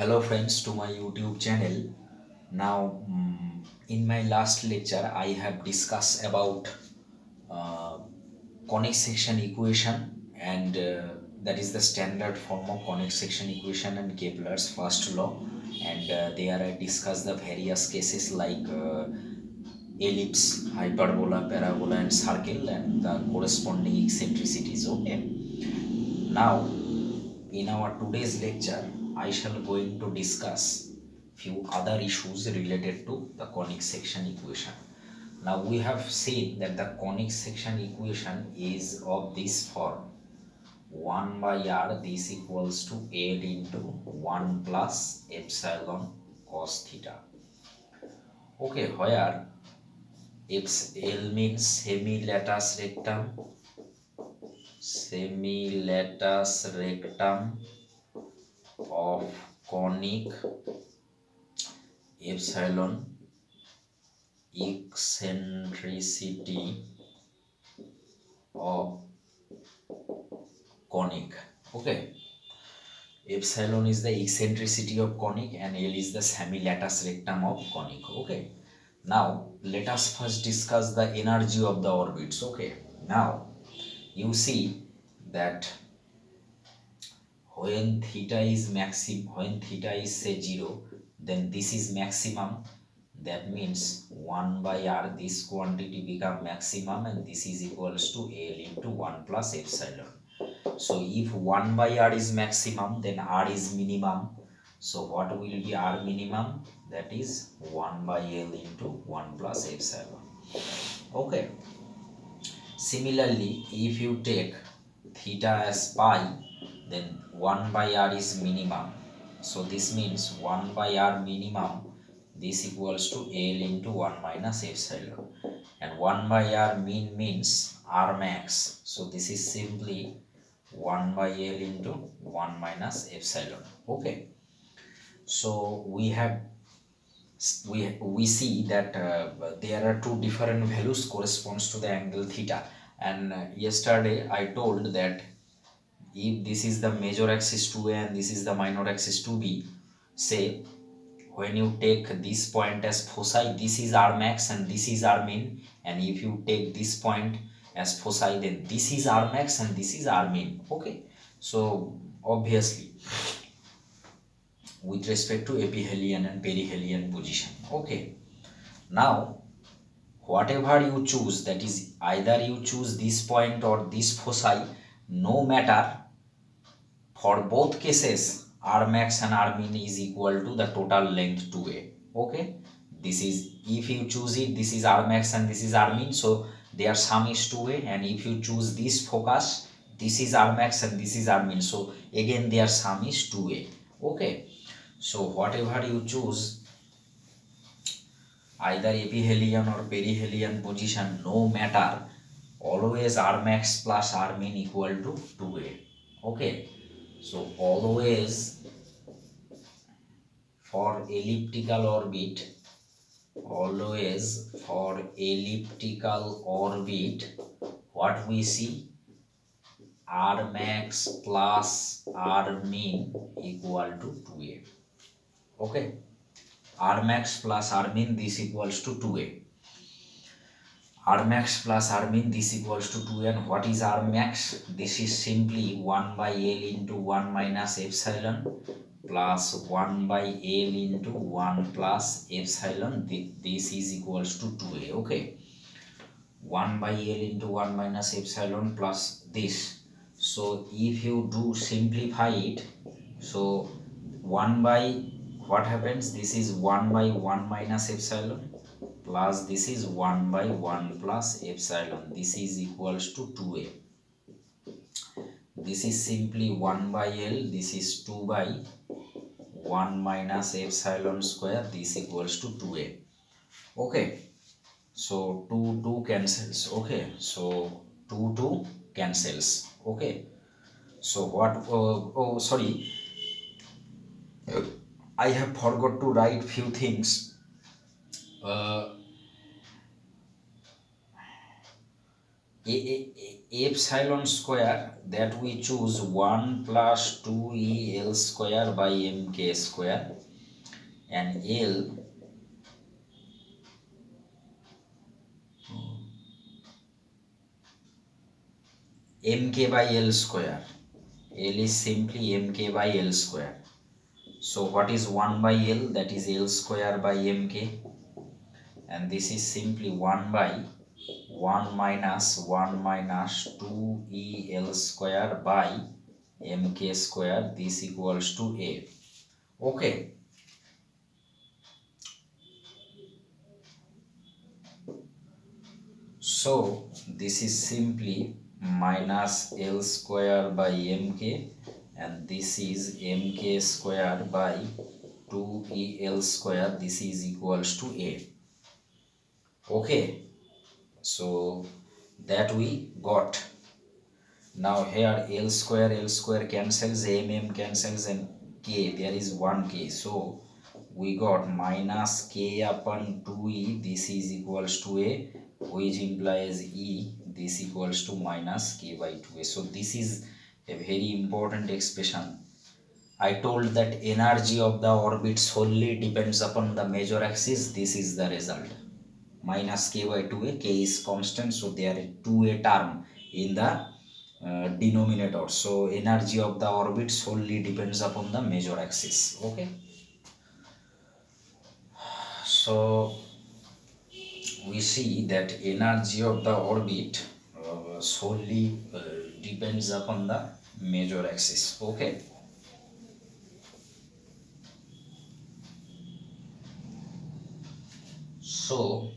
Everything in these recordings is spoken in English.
Hello friends to my YouTube channel. Now in my last lecture I have discussed about uh, conic section equation and that is the standard form of conic section equation and Kepler's first law, and there I discussed the various cases like ellipse, hyperbola, parabola and circle and the corresponding eccentricities. Okay, now in our today's lecture, I shall going to discuss few other issues related to the conic section equation. Now we have seen that the conic section equation is of this form: 1 by r, this equals to L into 1 plus epsilon cos theta. Okay, where L means semilatus rectum of conic, epsilon eccentricity of conic. Okay, epsilon is the eccentricity of conic and L is the semilatus rectum of conic. Okay, now let us first discuss the energy of the orbits. Okay, now you see that when theta is say 0, then this is maximum. That means 1 by r, this quantity become maximum, and this is equals to L into 1 plus epsilon. So if 1 by r is maximum, then r is minimum. So what will be r minimum? That is 1 by L into 1 plus epsilon. Okay. Similarly, if you take theta as pi, then 1 by r is minimum. So this means 1 by r minimum, this equals to L into 1 minus epsilon. And 1 by r mean means r max. So this is simply 1 by L into 1 minus epsilon. Okay. So we see that there are two different values corresponds to the angle theta, and yesterday I told that if this is the major axis 2a and this is the minor axis 2b, say when you take this point as foci, this is r max and this is r min, and if you take this point as foci, then this is r max and this is r min. Okay, so obviously with respect to epihelion and perihelion position. Okay, now whatever you choose, that is either you choose this point or this foci, no matter, for both cases r max and r min is equal to the total length 2a. Okay, this is, if you choose it, this is r max and this is r min, so their sum is 2a, and if you choose this focus, this is r max and this is r min, so again their sum is 2a. Okay, so whatever you choose, either epihelion or perihelion position, no matter, always r max plus r min equal to 2a. Okay, so always for elliptical orbit, what we see, r max plus r min equal to 2a. Okay, r max plus r min, this equals to 2a. r max plus r min, this equals to 2a. And what is r max? This is simply 1 by L into 1 minus epsilon plus 1 by L into 1 plus epsilon. This is equals to 2a. Okay, 1 by L into 1 minus epsilon plus this. So if you do simplify it, so 1 by, what happens, this is 1 by 1 minus epsilon plus this is 1 by 1 plus epsilon, this is equals to 2a. This is simply 1 by L, this is 2 by 1 minus epsilon square, this equals to 2a. Okay, so 2 cancels. Okay, so 2 cancels. Okay, so what, oh sorry, I have forgot to write few things. uh, epsilon square, that we choose 1 plus 2 EL square by MK square, and L MK by L square. L is simply MK by L square. So what is 1 by L? That is L square by MK, and this is simply 1 by 1 minus 2 EL square by MK square. This equals to A. Okay. So this is simply minus L square by MK, and this is MK square by 2EL square. This is equals to A. Okay, so that we got. Now here L square cancels, cancels, and K, there is 1K. So we got minus K upon 2E, this is equals to A, which implies E, this equals to minus K by 2A. So this is a very important expression. I told that energy of the orbit solely depends upon the major axis. This is the result. Minus K by 2A, K is constant, so there is 2A term in the denominator. So energy of the orbit solely depends upon the major axis. Okay. So we see that energy of the orbit solely depends upon the major axis. Okay. So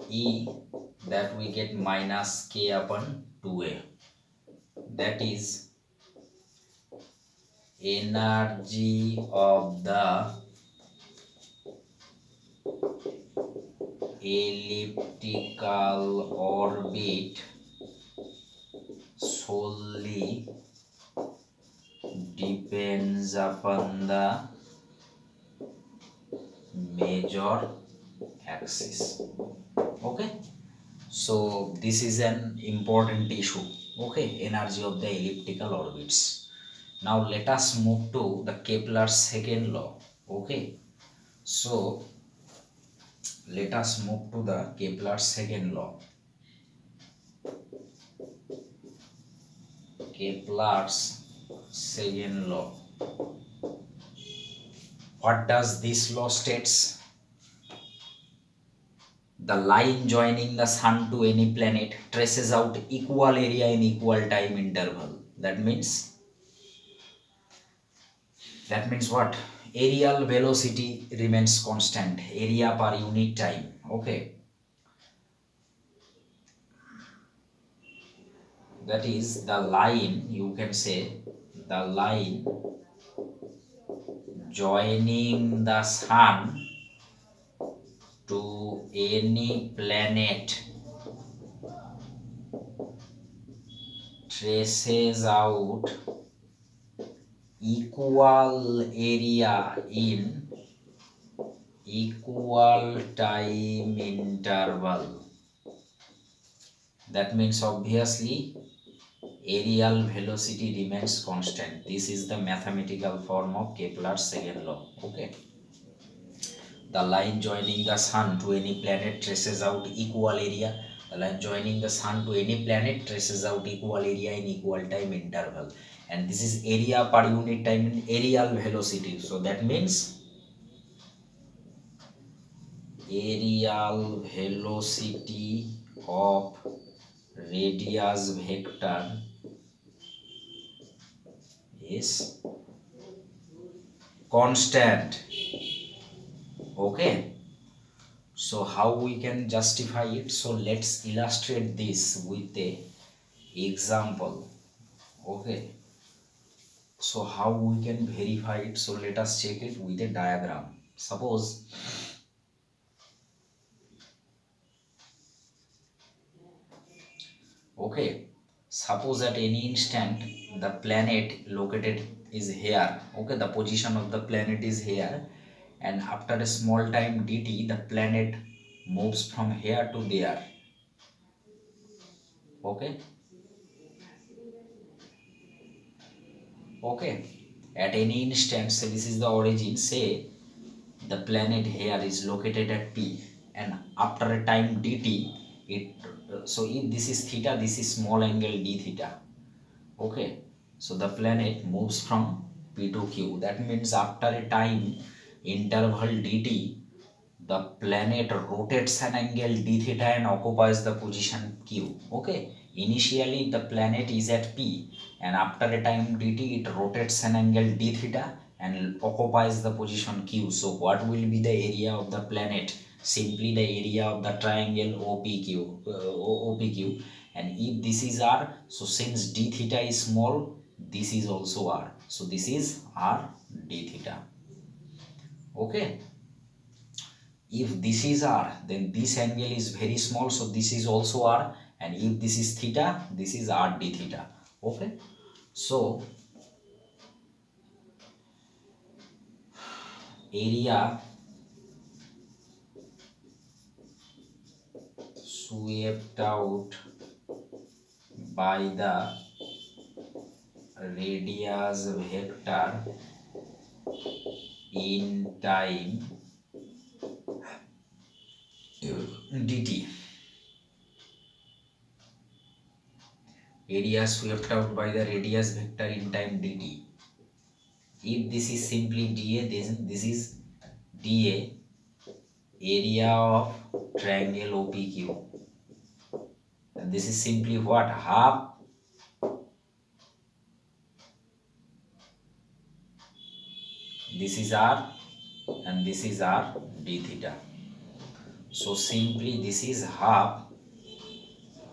E, that we get minus K upon 2A, that is energy of the elliptical orbit solely depends upon the major axis. Okay, so this is an important issue. Okay, energy of the elliptical orbits. Now let us move to the Kepler's second law. Okay, so let us move to the Kepler's second law. Kepler's second law. What does this law states? The line joining the sun to any planet traces out equal area in equal time interval. That means what? Aerial velocity remains constant, area per unit time. Okay, that is the line, you can say the line joining the sun to any planet traces out equal area in equal time interval. That means obviously aerial velocity remains constant. This is the mathematical form of Kepler's second law. Okay, the line joining the sun to any planet traces out equal area. The line joining the sun to any planet traces out equal area in equal time interval, and this is area per unit time in aerial velocity. So that means aerial velocity of radius vector is constant. Okay, so how we can justify it? So let's illustrate this with a example. Okay, so how we can verify it? So let us check it with a diagram. Suppose, okay, suppose at any instant the planet located is here. Okay, the position of the planet is here, and after a small time dt the planet moves from here to there. Okay. Okay. At any instant, say this is the origin, say the planet here is located at P, and after a time dt, it so if this is theta, this is small angle d theta. Okay, so the planet moves from P to Q. That means after a time interval dt, the planet rotates an angle d theta and occupies the position Q. Okay, initially the planet is at P, and after a time dt it rotates an angle d theta and occupies the position Q. So what will be the area of the planet? Simply the area of the triangle OPQ. And if this is R, so since d theta is small, this is also R. So this is R d theta. Okay. If this is R, then this angle is very small, so this is also R. And if this is theta, this is R d theta. Okay. So area swept out by the radius vector in time dt. Area swept out by the radius vector in time dt. If this is simply dA, then this is dA, area of triangle OPQ. And this is simply what? Half. This is R and this is R d theta. So simply this is half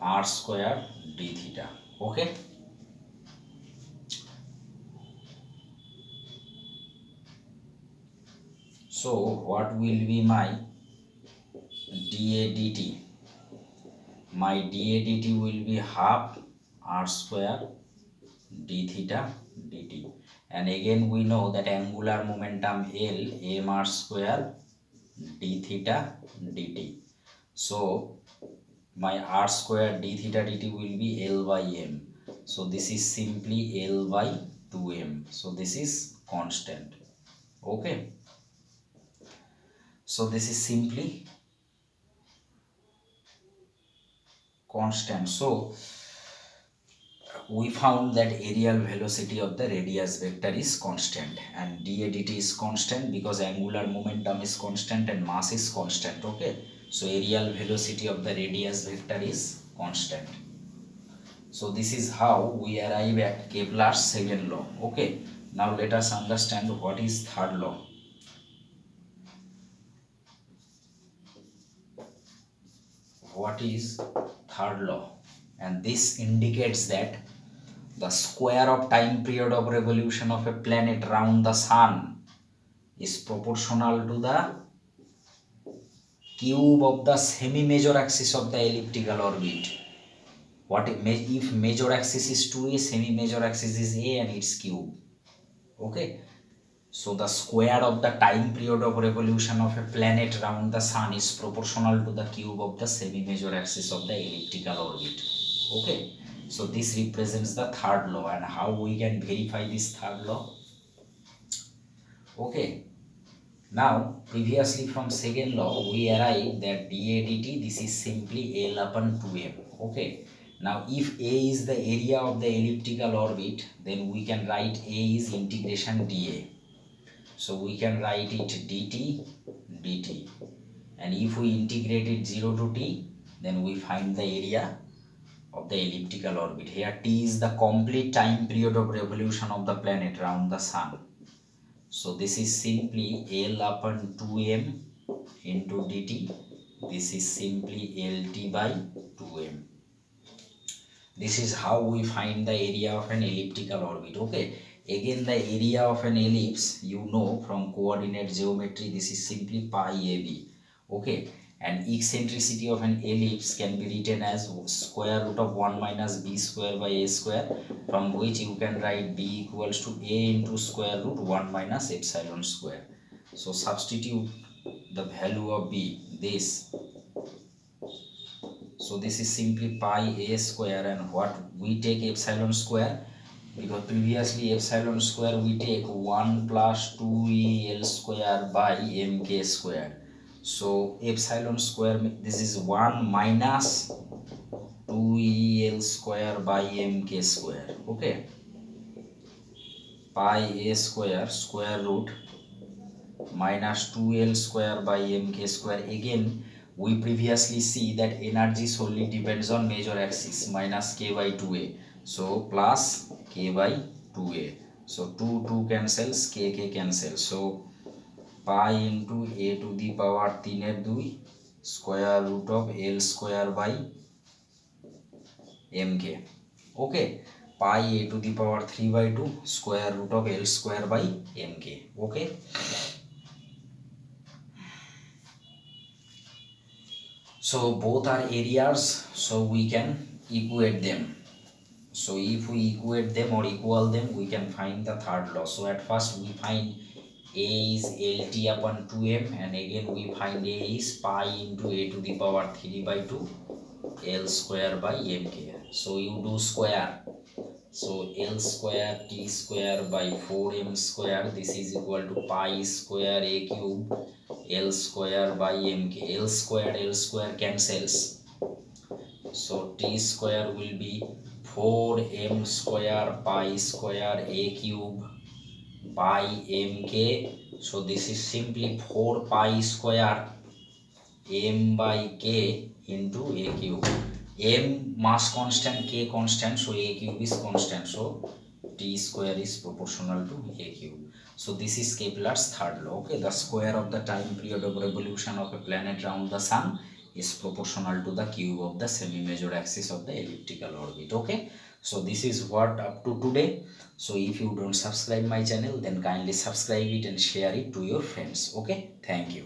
R square d theta. Okay. So what will be my dA dt? My dA dt will be half R square d theta dt. And again we know that angular momentum L, m r square d theta dt. So my r square d theta dt will be L by m. So this is simply L by 2m. So this is constant. Okay. So this is simply constant. So we found that aerial velocity of the radius vector is constant, and dA dt is constant because angular momentum is constant and mass is constant. Okay. So aerial velocity of the radius vector is constant. So this is how we arrive at Kepler's second law. Okay. Now let us understand what is third law. What is third law? And this indicates that the square of time period of revolution of a planet round the sun is proportional to the cube of the semi-major axis of the elliptical orbit. What if major axis is 2a, semi-major axis is a, and its cube. Okay. So the square of the time period of revolution of a planet round the sun is proportional to the cube of the semi-major axis of the elliptical orbit. Okay. So this represents the third law, and how we can verify this third law? Okay. Now previously from second law we arrived that dA dt, this is simply L upon 2m. Okay. Now if A is the area of the elliptical orbit, then we can write A is integration dA. So we can write it dt, and if we integrate it 0 to t, then we find the area of the elliptical orbit. Here t is the complete time period of revolution of the planet round the sun. So this is simply L upon 2m into dt. This is simply Lt by 2m. This is how we find the area of an elliptical orbit. Okay. Again, the area of an ellipse, you know from coordinate geometry, this is simply pi AB. Okay. And eccentricity of an ellipse can be written as square root of 1 minus b square by a square, from which you can write b equals to a into square root 1 minus epsilon square. So substitute the value of b, this. So this is simply pi a square, and what we take epsilon square, because previously epsilon square we take 1 plus 2 EL square by mk square. So epsilon square, this is 1 minus 2 EL square by mk square. Okay, pi a square square root minus 2L square by mk square. Again, we previously see that energy solely depends on major axis, minus k by 2a. So plus k by 2a. So 2 cancels, k cancels. So pi into a to the power 3 square root of L square by mk. Okay, pi a to the power 3/2 square root of L square by mk. Okay. So both are areas, so we can equate them. So if we equate them or equal them, we can find the third law. So at first we find a is LT upon 2m, and again we find a is pi into a to the power 3/2 L square by mk. So you do square. So L square T square by 4m square, this is equal to pi square a cube L square by mk. L square cancels. So T square will be 4m square pi square a cube by mk. So this is simply 4 pi square m by k into a cube. M mass constant, k constant, so a cube is constant. So T square is proportional to a cube. So this is Kepler's third law. Okay, the square of the time period of revolution of a planet around the sun is proportional to the cube of the semi-major axis of the elliptical orbit. Okay, so this is what up to today. So if you don't subscribe my channel, then kindly subscribe it and share it to your friends. Okay, thank you.